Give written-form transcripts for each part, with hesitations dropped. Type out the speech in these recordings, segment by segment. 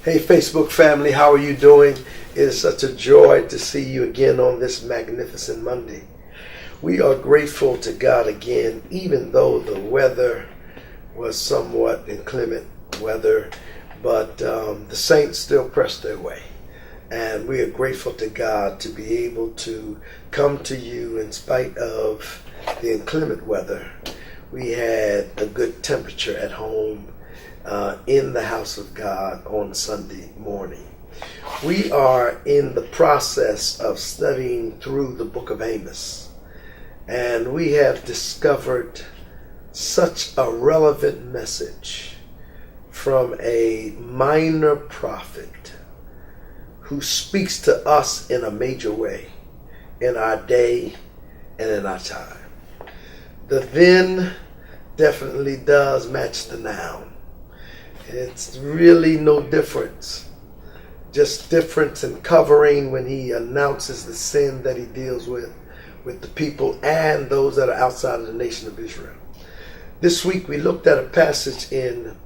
Hey Facebook family, how are you doing? It is such a joy to see you again on this magnificent Monday. We are grateful to God again, even though the weather was somewhat inclement weather, but the saints still pressed their way. And we are grateful to God to be able to come to you in spite of the inclement weather. We had a good temperature at home in the house of God on Sunday morning. We are in the process of studying through the book of Amos, and we have discovered such a relevant message from a minor prophet who speaks to us in a major way in our day and in our time. The then definitely does match the now. It's really no difference, just difference in covering when he announces the sin that he deals with the people and those that are outside of the nation of Israel. This week we looked at a passage in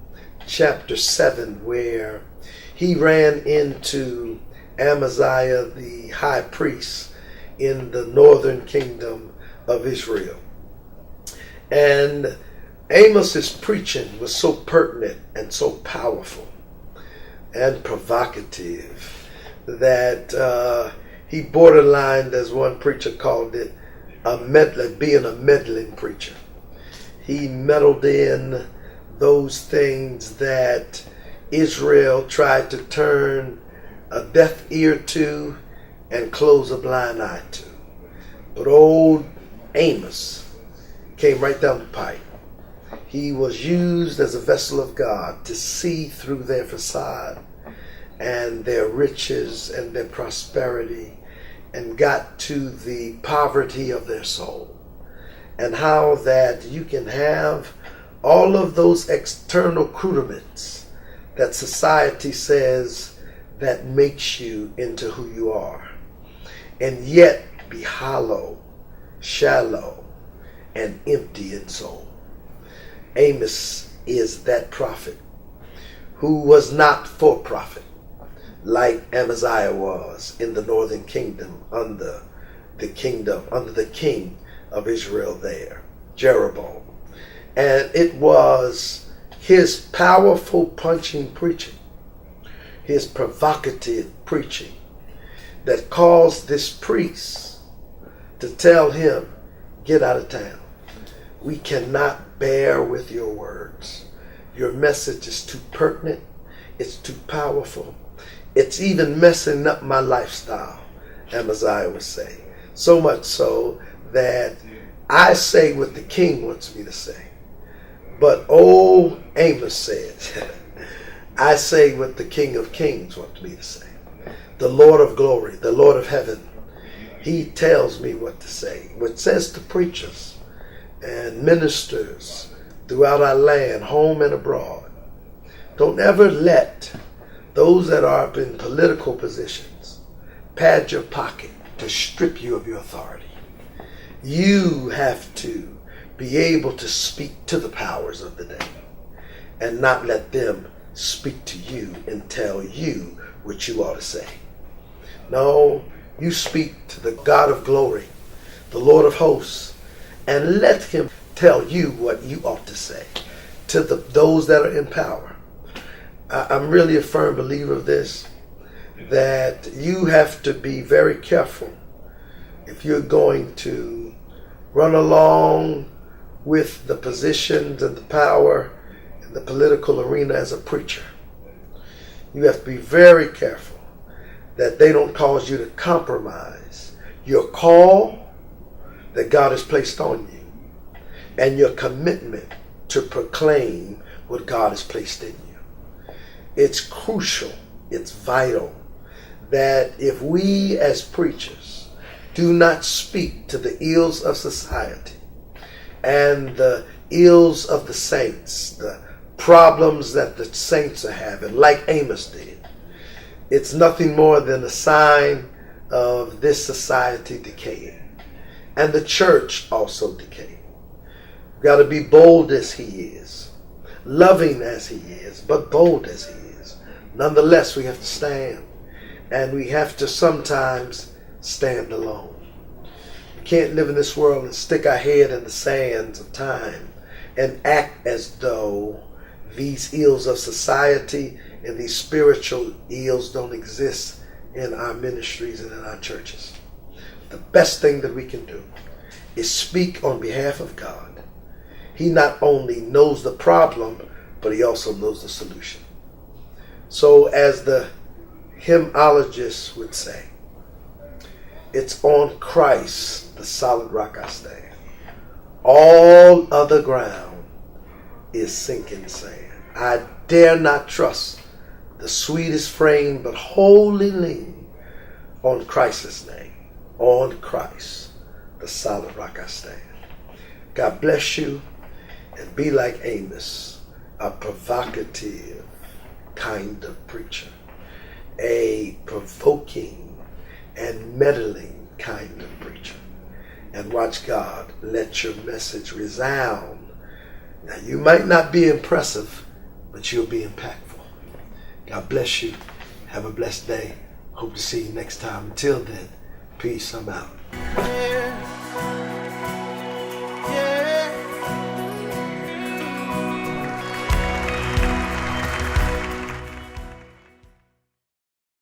chapter 7 where he ran into Amaziah, the high priest in the northern kingdom of Israel. And Amos's preaching was so pertinent and so powerful and provocative that he borderlined, as one preacher called it, being a meddling preacher. He meddled in those things that Israel tried to turn a deaf ear to and close a blind eye to. But old Amos came right down the pipe. He was used as a vessel of God to see through their facade and their riches and their prosperity and got to the poverty of their soul, and how that you can have all of those external crudiments that society says that makes you into who you are, and yet be hollow, shallow, and empty in soul. Amos is that prophet who was not for profit, like Amaziah was in the northern kingdom under the king of Israel there, Jeroboam. And it was his powerful punching preaching, his provocative preaching, that caused this priest to tell him, get out of town. We cannot bear with your words. Your message is too pertinent. It's too powerful. It's even messing up my lifestyle, Amaziah would say. So much so that I say what the king wants me to say. But old Amos said, I say what the King of Kings wants me to say. The Lord of glory, the Lord of heaven, he tells me what to say. What says to preachers and ministers throughout our land, home and abroad, don't ever let those that are up in political positions pad your pocket to strip you of your authority. You have to be able to speak to the powers of the day and not let them speak to you and tell you what you ought to say. No, you speak to the God of glory, the Lord of hosts, and let him tell you what you ought to say to those that are in power. I'm really a firm believer of this, that you have to be very careful if you're going to run along with the positions and the power in the political arena as a preacher. You have to be very careful that they don't cause you to compromise your call that God has placed on you and your commitment to proclaim what God has placed in you. It's crucial, it's vital that if we as preachers do not speak to the ills of society and the ills of the saints, the problems that the saints are having, like Amos did, it's nothing more than a sign of this society decaying and the church also decaying. We've got to be bold as he is, loving as he is, but bold as he is, Nonetheless, we have to stand. And we have to sometimes stand alone. We can't live in this world and stick our head in the sands of time and act as though these ills of society and these spiritual ills don't exist in our ministries and in our churches. The best thing that we can do is speak on behalf of God. He not only knows the problem, but he also knows the solution. So as the hymnologists would say, it's on Christ, the solid rock I stand. All other ground is sinking sand. I dare not trust the sweetest frame, but wholly lean on Christ's name. On Christ, the solid rock I stand. God bless you, and be like Amos, a provocative kind of preacher, a provoking and meddling kind of preacher. And watch God let your message resound. Now, you might not be impressive, but you'll be impactful. God bless you. Have a blessed day. Hope to see you next time. Until then, peace. I'm out.